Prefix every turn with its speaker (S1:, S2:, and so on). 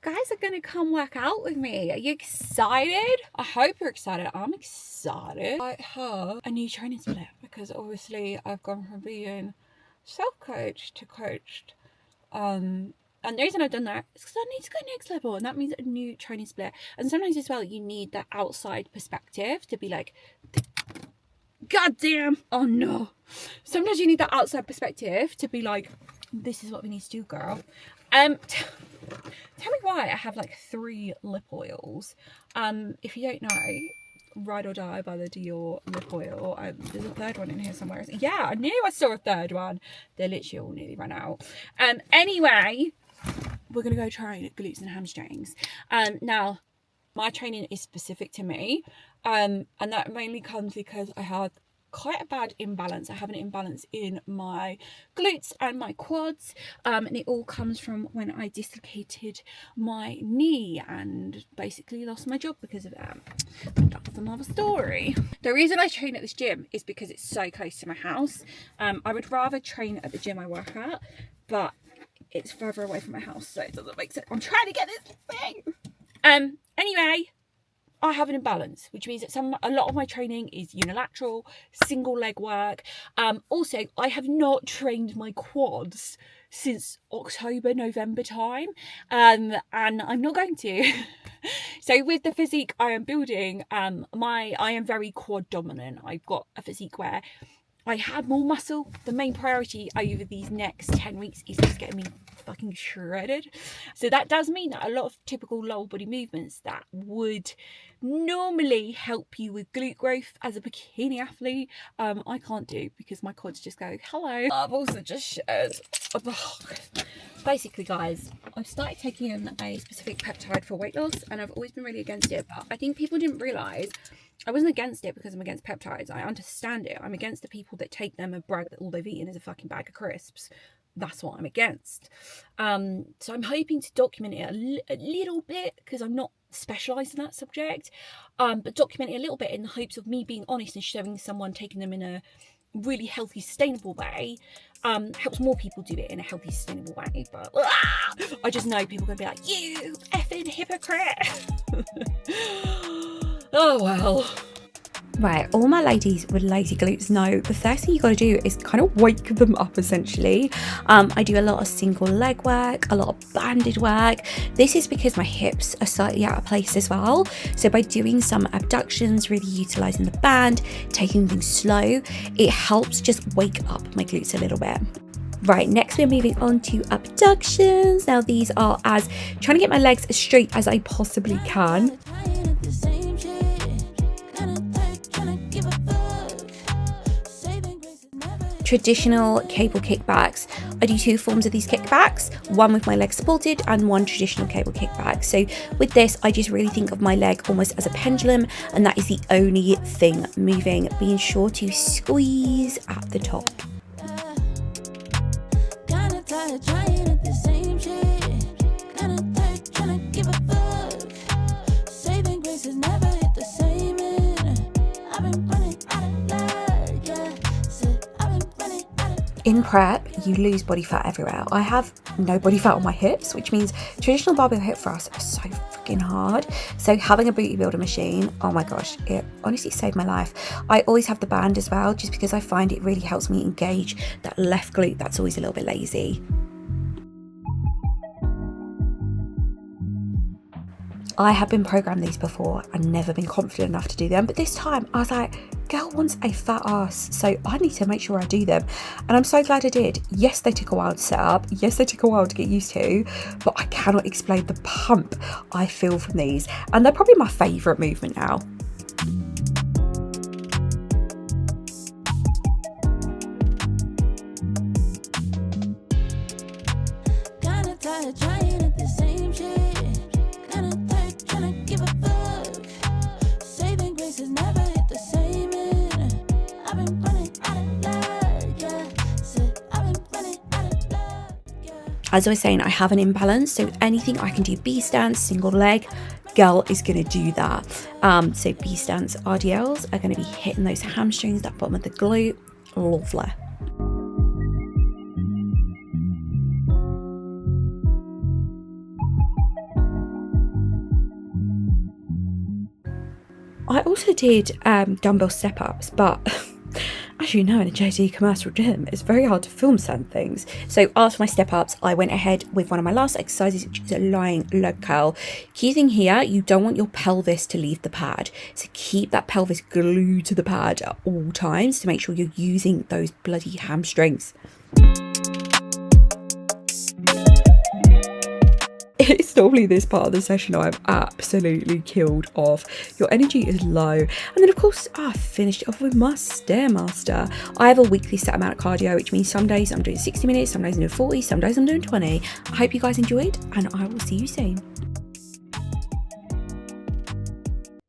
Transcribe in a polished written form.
S1: guys are gonna come work out with me. Are you excited? I hope you're excited. I'm excited. I have a new training split because obviously I've gone from being self-coached to coached. And the reason I've done that is because I need to go next level, and that means a new training split. And sometimes as well, you need that outside perspective to be like, God damn, oh no. Sometimes you need that outside perspective to be like, this is what we need to do, girl. Tell me why I have like 3 lip oils. If you don't know, Ride or Die by the Dior lip oil. There's a 3rd one in here somewhere. Yeah, I knew I saw a 3rd one. They're literally all nearly run out. Anyway, we're gonna go train at Glutes and Hamstrings. Now, my training is specific to me, and that mainly comes because I had quite a bad imbalance. I have an imbalance in my glutes and my quads, and it all comes from when I dislocated my knee and basically lost my job because of that. That's another story. The reason I train at this gym is because it's so close to my house. I would rather train at the gym I work at, but it's further away from my house, so it doesn't make sense. I'm trying to get this thing. Anyway, I have an imbalance, which means that a lot of my training is unilateral, single leg work. Also, I have not trained my quads since October, November time, and I'm not going to. So with the physique I am building, I am very quad dominant. I've got a physique where I had more muscle. The main priority over these next 10 weeks is just getting me fucking shredded. So that does mean that a lot of typical lower body movements that would normally help you with glute growth as a bikini athlete, I can't do because my quads just go, hello. I've also just shared. Basically, guys, I've started taking a specific peptide for weight loss, and I've always been really against it, but I think people didn't realise I wasn't against it because I'm against peptides. I understand it. I'm against the people that take them and brag that all they've eaten is a fucking bag of crisps. That's what I'm against. So I'm hoping to document it a little bit because I'm not specialised in that subject, but document it a little bit in the hopes of me being honest and showing someone taking them in a really healthy, sustainable way helps more people do it in a healthy, sustainable way. But I just know people are going to be like, you effing hypocrite. Oh well. Right, all my ladies with lazy glutes know the first thing you got to do is kind of wake them up essentially. I do a lot of single leg work, a lot of banded work. This is because my hips are slightly out of place as well. So by doing some abductions, really utilising the band, taking things slow, it helps just wake up my glutes a little bit. Right, next we're moving on to abductions. Now these are as trying to get my legs as straight as I possibly can. Traditional cable kickbacks. I do 2 forms of these kickbacks, one with my legs supported and one traditional cable kickback. So with this, I just really think of my leg almost as a pendulum, and that is the only thing moving, being sure to squeeze at the top. In prep, you lose body fat everywhere. I have no body fat on my hips, which means traditional barbell hip thrusts are so freaking hard. So having a booty builder machine, oh my gosh, it honestly saved my life. I always have the band as well, just because I find it really helps me engage that left glute that's always a little bit lazy. I have been programmed these before and never been confident enough to do them, but this time I was like, girl wants a fat ass, so I need to make sure I do them, and I'm so glad I did. Yes, they took a while to set up, yes, they took a while to get used to, but I cannot explain the pump I feel from these, and they're probably my favourite movement now. As I was saying, I have an imbalance, so anything I can do B stance, single leg, girl is going to do that. So B stance RDLs are going to be hitting those hamstrings, that bottom of the glute. Lovely. I also did dumbbell step-ups, but as you know, in a JD commercial gym, it's very hard to film certain things. So after my step-ups, I went ahead with one of my last exercises, which is a lying leg curl. Key thing here, you don't want your pelvis to leave the pad. So keep that pelvis glued to the pad at all times to make sure you're using those bloody hamstrings. It's normally this part of the session I'm absolutely killed off. Your energy is low. And then of course, I finished it off with my Stairmaster. I have a weekly set amount of cardio, which means some days I'm doing 60 minutes, some days I'm doing 40, some days I'm doing 20. I hope you guys enjoyed, and I will see you soon.